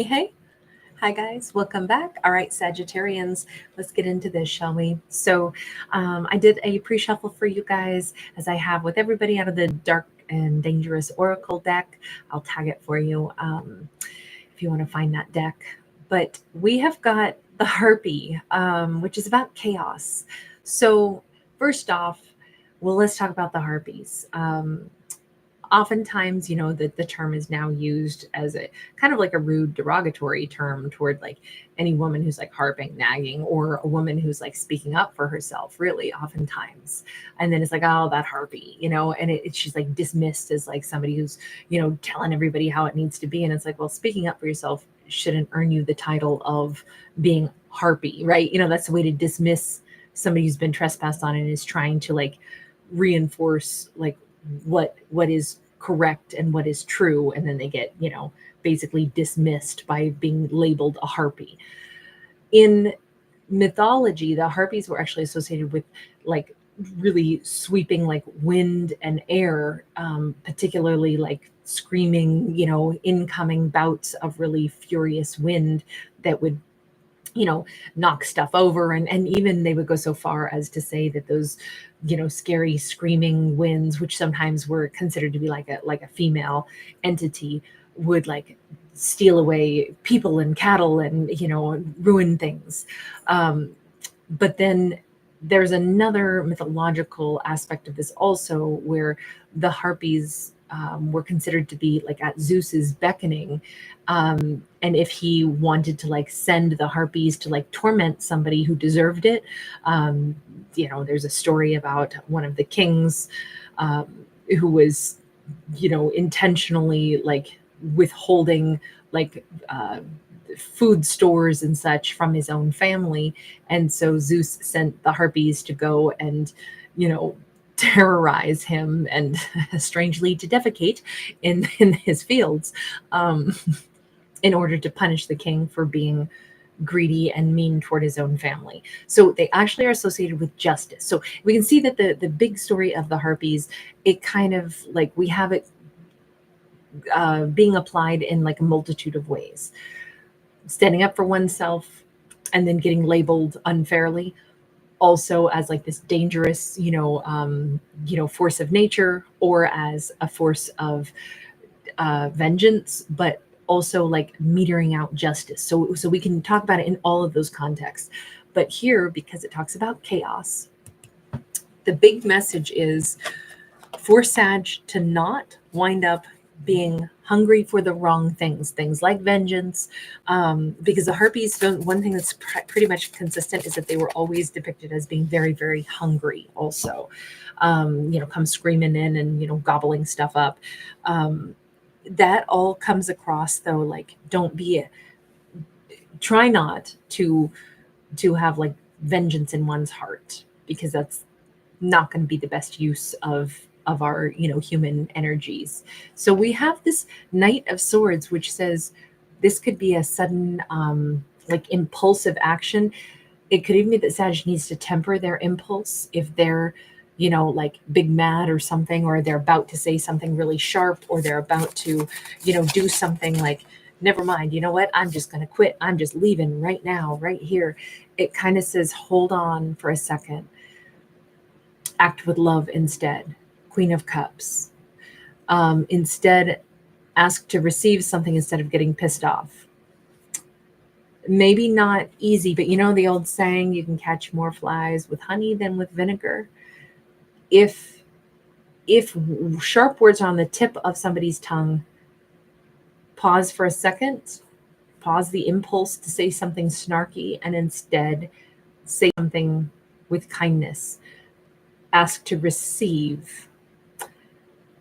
Hey, hi guys, welcome back. All right, Sagittarians, let's get into this, shall we? I did a pre shuffle for you guys, as I have with everybody out of the Dark and Dangerous Oracle deck. I'll tag it for you if you want to find that deck. But we have got the Harpy, which is about chaos. So, first off, well, let's talk about the Harpies. Oftentimes, the term is now used as a kind of like a rude derogatory term toward like any woman who's like harping, nagging, or a woman who's like speaking up for herself, really, oftentimes. And then it's like, oh, that harpy, and she's like dismissed as like somebody who's, telling everybody how it needs to be. And it's like, well, speaking up for yourself shouldn't earn you the title of being harpy, right? That's the way to dismiss somebody who's been trespassed on and is trying to like reinforce like what is correct and what is true, and then they get basically dismissed by being labeled a harpy. In mythology, the harpies were actually associated with like really sweeping like wind and air, particularly like screaming, incoming bouts of really furious wind that would knock stuff over, and even they would go so far as to say that those scary screaming winds, which sometimes were considered to be like a female entity, would like steal away people and cattle and ruin things. But then there's another mythological aspect of this also, where the harpies were considered to be like at Zeus's beckoning. And if he wanted to like send the harpies to like torment somebody who deserved it, there's a story about one of the kings who was, intentionally like withholding like food stores and such from his own family. And so Zeus sent the harpies to go and, terrorize him and strangely to defecate in his fields, in order to punish the king for being greedy and mean toward his own family. So they actually are associated with justice. So we can see that the big story of the harpies, it kind of like we have it being applied in like a multitude of ways. Standing up for oneself and then getting labeled unfairly, also as like this dangerous, force of nature, or as a force of vengeance, but also like metering out justice. So we can talk about it in all of those contexts. But here, because it talks about chaos, the big message is for Sag to not wind up being hungry for the wrong things like vengeance, because the harpies don't. One thing that's pretty much consistent is that they were always depicted as being very, very hungry. Also, come screaming in and gobbling stuff up. That all comes across though like don't be try not to have like vengeance in one's heart, because that's not going to be the best use of our human energies. So we have this Knight of Swords, which says this could be a sudden like impulsive action. It could even be that Sag needs to temper their impulse if they're like big mad or something, or they're about to say something really sharp, or they're about to do something like, never mind, you know what, I'm just going to quit, I'm just leaving right now, right here. It kind of says, hold on for a second, act with love instead. Queen of Cups. Instead, ask to receive something instead of getting pissed off. Maybe not easy, but the old saying, you can catch more flies with honey than with vinegar. If sharp words are on the tip of somebody's tongue, pause for a second, pause the impulse to say something snarky, and instead say something with kindness. Ask to receive,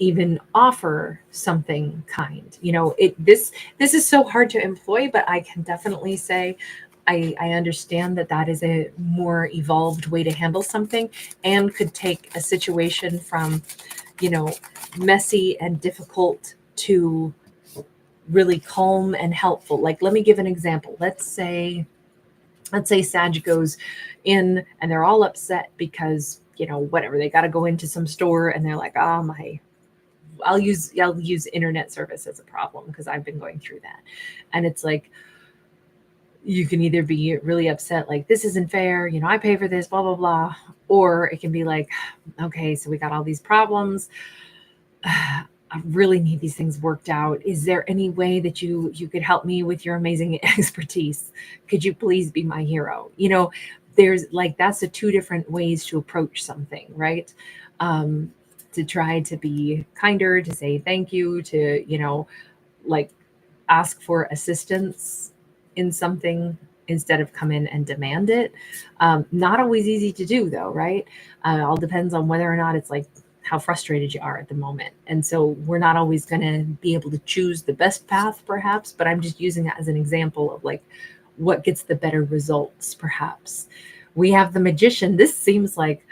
even offer something kind. This is so hard to employ, but I can definitely say I understand that is a more evolved way to handle something, and could take a situation from messy and difficult to really calm and helpful. Like, let me give an example. Let's say Sag goes in and they're all upset because whatever, they got to go into some store and they're like, oh, my I'll use internet service as a problem because I've been going through that. And it's like, you can either be really upset, like, this isn't fair, you know, I pay for this, blah, blah, blah. Or it can be like, okay, so we got all these problems. I really need these things worked out. Is there any way that you could help me with your amazing expertise? Could you please be my hero? You know, there's like, that's the two different ways to approach something, right? To try to be kinder, to say thank you, to, you know, like ask for assistance in something instead of come in and demand it. Not always easy to do though, right? All depends on whether or not it's like how frustrated you are at the moment. And so we're not always going to be able to choose the best path perhaps, but I'm just using that as an example of like what gets the better results perhaps. We have the Magician. This seems like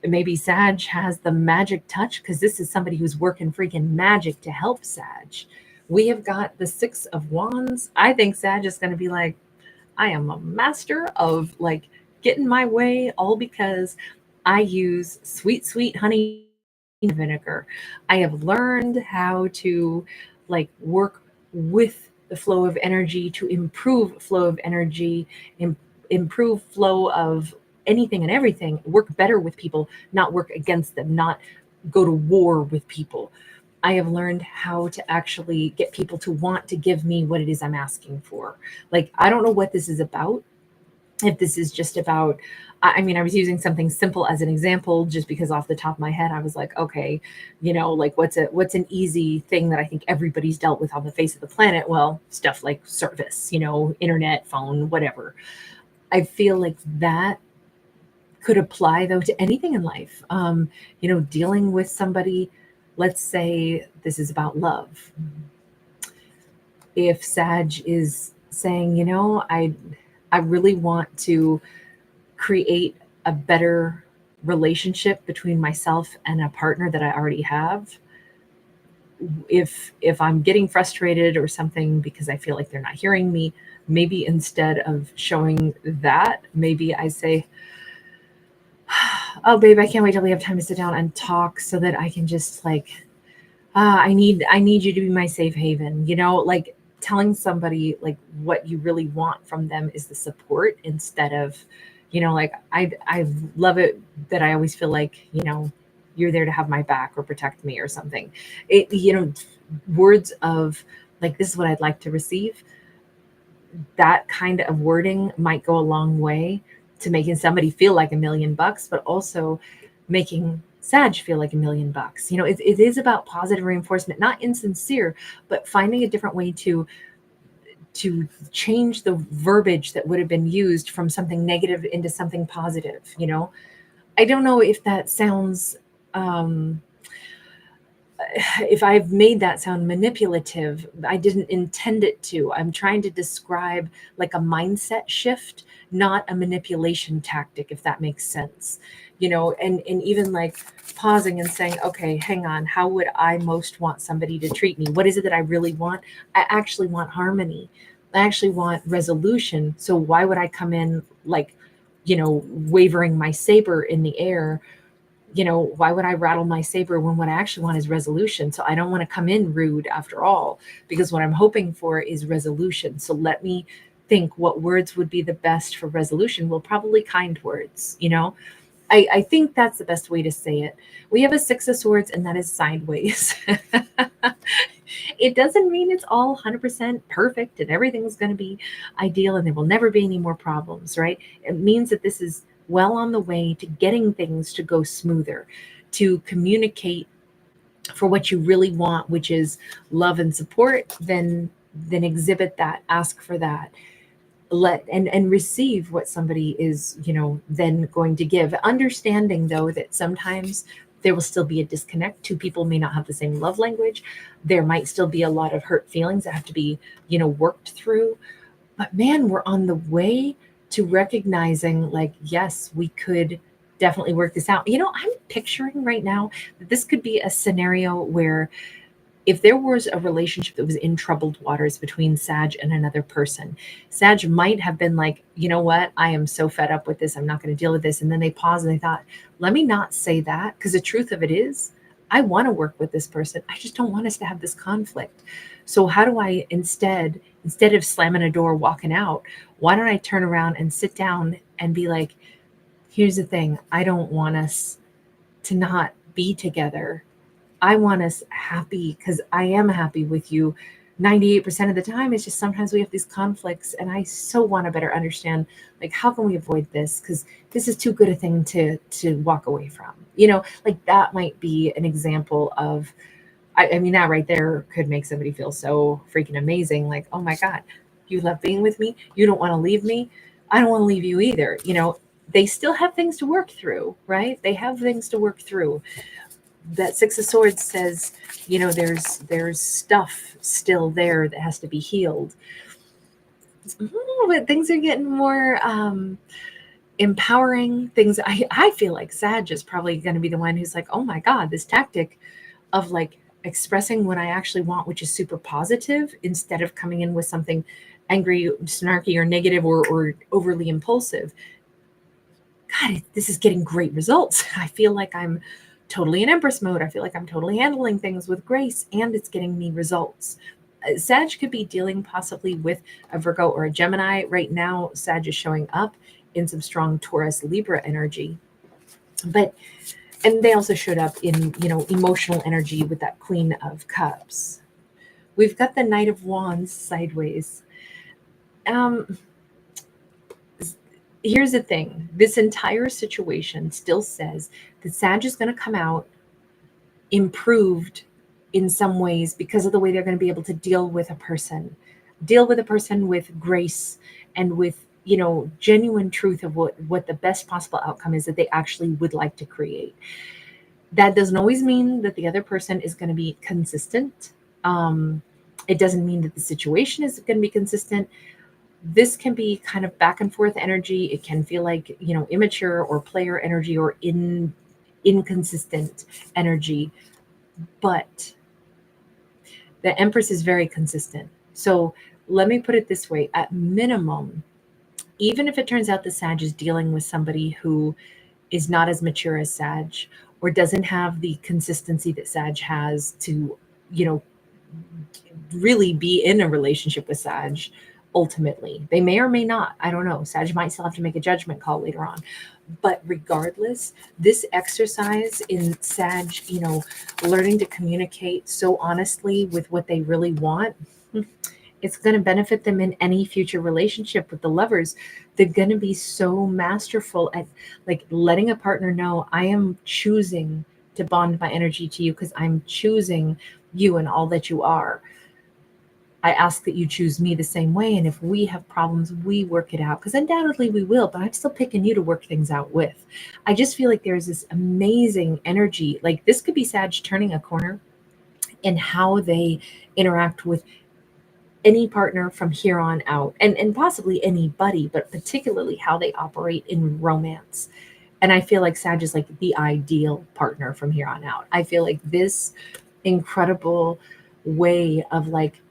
maybe Sag has the magic touch because this is somebody who's working freaking magic to help Sag. We have got the Six of Wands. I think Sag is going to be like, I am a master of like getting my way, all because I use sweet, sweet honey vinegar. I have learned how to like work with the flow of energy to improve flow of energy, improve flow of anything and everything, work better with people, not work against them, not go to war with people. I have learned how to actually get people to want to give me what it is I'm asking for. Like, I don't know what this is about. If this is just about, I mean, I was using something simple as an example, just because off the top of my head, I was like, okay, you know, like what's an easy thing that I think everybody's dealt with on the face of the planet? Well, stuff like service, you know, internet, phone, whatever. I feel like that could apply though to anything in life. You know, dealing with somebody, let's say this is about love. If Sag is saying, you know, I really want to create a better relationship between myself and a partner that I already have. If I'm getting frustrated or something because I feel like they're not hearing me, maybe instead of showing that, maybe I say, oh babe, I can't wait till we have time to sit down and talk so that I can just like, I need you to be my safe haven, you know, like telling somebody like what you really want from them is the support instead of, you know, like I love it that I always feel like, you know, you're there to have my back or protect me or something. It, you know, words of like, this is what I'd like to receive. That kind of wording might go a long way to making somebody feel like $1,000,000, but also making Sag feel like $1,000,000. You know, it is about positive reinforcement, not insincere, but finding a different way to change the verbiage that would have been used from something negative into something positive. You know, I don't know if that sounds, if I've made that sound manipulative. I didn't intend it to. I'm trying to describe like a mindset shift, not a manipulation tactic, if that makes sense. You know, and even like pausing and saying, okay, hang on, how would I most want somebody to treat me? What is it that I really want? I actually want harmony. I actually want resolution. So why would I come in like, you know, wavering my saber in the air? You know, why would I rattle my saber when what I actually want is resolution? So I don't want to come in rude after all, because what I'm hoping for is resolution. So let me think what words would be the best for resolution. Well, probably kind words, you know. I think that's the best way to say it. We have a Six of Swords, and that is sideways. It doesn't mean it's all 100% perfect and everything's going to be ideal and there will never be any more problems, right? It means that this is well on the way to getting things to go smoother, to communicate for what you really want, which is love and support. Then exhibit that, ask for that, let and receive what somebody is, you know, then going to give. Understanding though that sometimes there will still be a disconnect. Two people may not have the same love language. There might still be a lot of hurt feelings that have to be, you know, worked through. But man, we're on the way to recognizing like, yes, we could definitely work this out. You know, I'm picturing right now that this could be a scenario where if there was a relationship that was in troubled waters between Sag and another person, Sag might have been like, you know what, I am so fed up with this, I'm not going to deal with this. And then they paused and they thought, let me not say that, because the truth of it is, I want to work with this person. I just don't want us to have this conflict. So how do I instead of slamming a door, walking out, why don't I turn around and sit down and be like, here's the thing. I don't want us to not be together. I want us happy because I am happy with you 98% of the time. It's just sometimes we have these conflicts, and I so want to better understand, like, how can we avoid this? Because this is too good a thing to walk away from. Like that might be an example of, I mean, that right there could make somebody feel so freaking amazing. Like, oh my God, you love being with me. You don't want to leave me. I don't want to leave you either. They still have things to work through, right? They have things to work through. That Six of Swords says, there's stuff still there that has to be healed. But things are getting more empowering. Things I feel like Sag is probably going to be the one who's like, oh my God, this tactic of like expressing what I actually want, which is super positive, instead of coming in with something angry, snarky, or negative, or overly impulsive. God, this is getting great results. I feel like I'm totally in Empress mode. I feel like I'm totally handling things with grace, and it's getting me results. Sag could be dealing possibly with a Virgo or a Gemini. Right now, Sag is showing up in some strong Taurus Libra energy. And they also showed up in, emotional energy with that Queen of Cups. We've got the Knight of Wands sideways. Here's the thing. This entire situation still says that Sag is going to come out improved in some ways because of the way they're going to be able to deal with a person with grace and with, genuine truth of what the best possible outcome is that they actually would like to create. That doesn't always mean that the other person is going to be consistent. It doesn't mean that the situation is going to be consistent. This can be kind of back and forth energy. It can feel like, immature or player energy or inconsistent energy. But the Empress is very consistent. So let me put it this way. At minimum, even if it turns out the Sag is dealing with somebody who is not as mature as Sag, or doesn't have the consistency that Sag has to, really be in a relationship with Sag, ultimately. They may or may not. I don't know. Sag might still have to make a judgment call later on. But regardless, this exercise in Sag, learning to communicate so honestly with what they really want, it's going to benefit them in any future relationship with the lovers. They're going to be so masterful at like letting a partner know, I am choosing to bond my energy to you because I'm choosing you and all that you are. I ask that you choose me the same way. And if we have problems, we work it out, because undoubtedly we will, but I'm still picking you to work things out with. I just feel like there's this amazing energy. Like this could be Sag turning a corner in how they interact with any partner from here on out, and possibly anybody, but particularly how they operate in romance. And I feel like Sag is like the ideal partner from here on out. I feel like this incredible way of like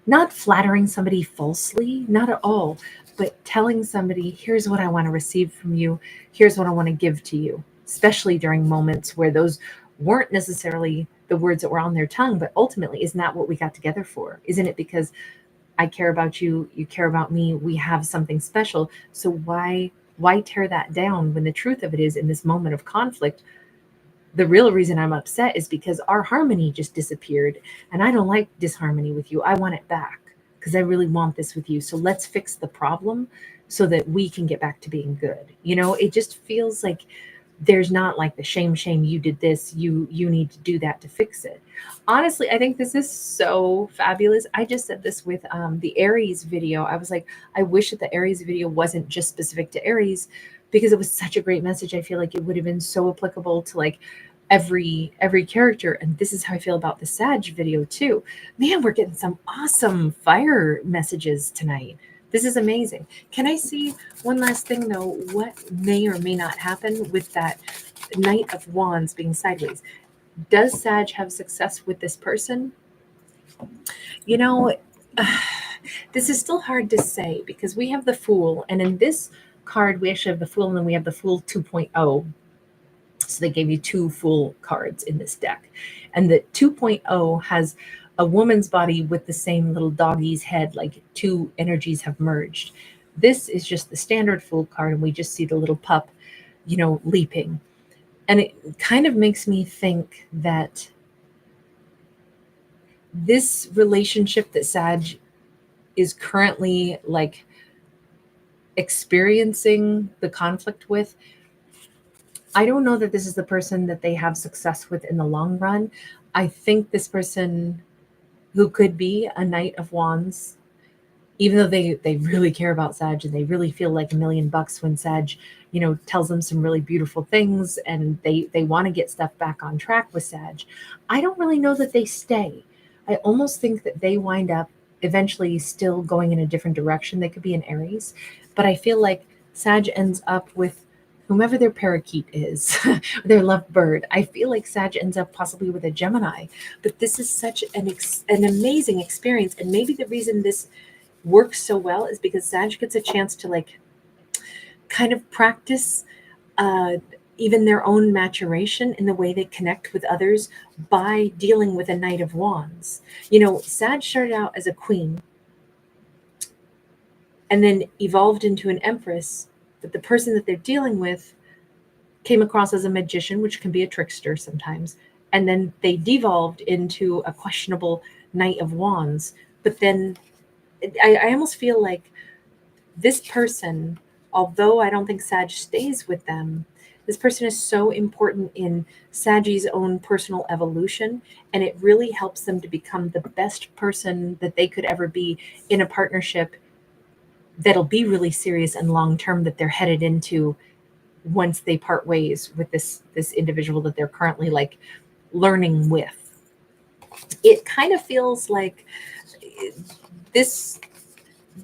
not flattering somebody falsely, not at all, but telling somebody, here's what I want to receive from you, here's what I want to give to you, especially during moments where those weren't necessarily the words that were on their tongue, but ultimately, isn't that what we got together for? Isn't it because I care about you, you care about me, we have something special? So why tear that down when the truth of it is, in this moment of conflict, the real reason I'm upset is because our harmony just disappeared, and I don't like disharmony with you. I want it back because I really want this with you. So let's fix the problem so that we can get back to being good. It just feels like there's not like the shame, you did this, you need to do that to fix it. Honestly, I think this is so fabulous. I just said this with the Aries video. I was like, I wish that the Aries video wasn't just specific to Aries, because it was such a great message. I feel like it would have been so applicable to like every character. And this is how I feel about the Sag video too. Man, we're getting some awesome fire messages tonight. This is amazing. Can I see one last thing though? What may or may not happen with that Knight of Wands being sideways? Does Sag have success with this person? This is still hard to say because we have the Fool, and in this card we actually have the Fool, and then we have the Fool 2.0. So they gave you 2 full cards in this deck. And the 2.0 has a woman's body with the same little doggy's head, like 2 energies have merged. This is just the standard full card, and we just see the little pup, leaping. And it kind of makes me think that this relationship that Sag is currently like experiencing the conflict with, I don't know that this is the person that they have success with in the long run. I think this person, who could be a Knight of Wands, even though they really care about Sag and they really feel like $1,000,000 when Sag, tells them some really beautiful things, and they want to get stuff back on track with Sag. I don't really know that they stay. I almost think that they wind up eventually still going in a different direction. They could be an Aries, but I feel like Sag ends up with whomever their parakeet is, their lovebird. I feel like Sag ends up possibly with a Gemini, but this is such an amazing experience. And maybe the reason this works so well is because Sag gets a chance to like kind of practice even their own maturation in the way they connect with others by dealing with a Knight of Wands. Sag started out as a queen and then evolved into an empress, but the person that they're dealing with came across as a magician, which can be a trickster sometimes, and then they devolved into a questionable Knight of Wands. But then I almost feel like this person, although I don't think Sag stays with them, this person is so important in Sag's own personal evolution, and it really helps them to become the best person that they could ever be in a partnership that'll be really serious and long-term that they're headed into once they part ways with this individual that they're currently like learning with. It kind of feels like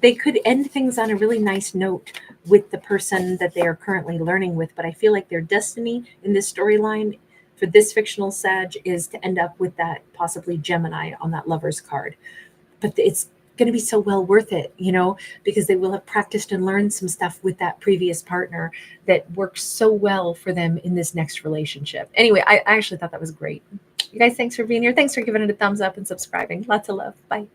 they could end things on a really nice note with the person that they are currently learning with, but I feel like their destiny in this storyline for this fictional Sag is to end up with that possibly Gemini on that Lover's card. But it's going to be so well worth it, because they will have practiced and learned some stuff with that previous partner that works so well for them in this next relationship. Anyway, I actually thought that was great. You guys, thanks for being here. Thanks for giving it a thumbs up and subscribing. Lots of love. Bye.